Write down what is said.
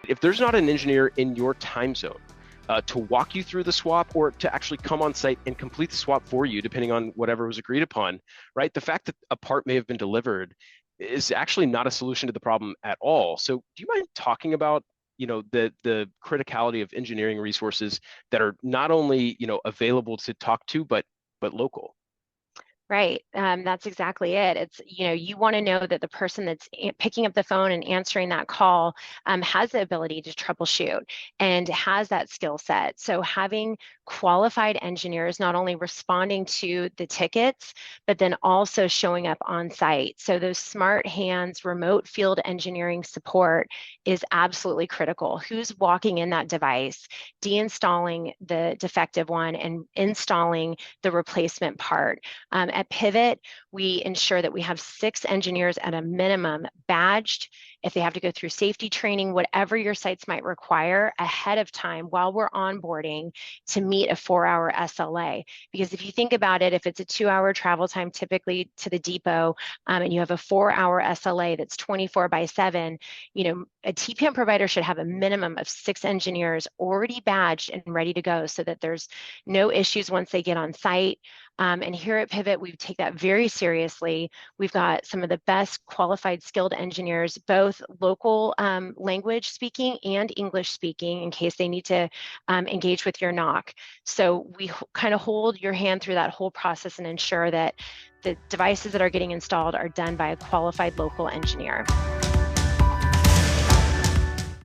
If there's not an engineer in your time zone to walk you through the swap or to actually come on site and complete the swap for you, depending on whatever was agreed upon, right? The fact that a part may have been delivered is actually not a solution to the problem at all. So do you mind talking about the criticality of engineering resources that are not only available to talk to, but local? Right. That's exactly it. It's, you want to know that the person that's picking up the phone and answering that call has the ability to troubleshoot and has that skill set. So having qualified engineers not only responding to the tickets, but then also showing up on site. So those smart hands, remote field engineering support is absolutely critical. Who's walking in that device, deinstalling the defective one and installing the replacement part. At Pivot, we ensure that we have 6 engineers at a minimum badged. If they have to go through safety training, whatever your sites might require ahead of time while we're onboarding to meet a 4-hour SLA. Because if you think about it, if it's a 2-hour travel time typically to the depot and you have a 4-hour SLA that's 24/7, a TPM provider should have a minimum of 6 engineers already badged and ready to go so that there's no issues once they get on site. And here at Pivot, we take that very seriously. We've got some of the best qualified skilled engineers, both local language speaking and English speaking in case they need to engage with your NOC. So we kind of hold your hand through that whole process and ensure that the devices that are getting installed are done by a qualified local engineer.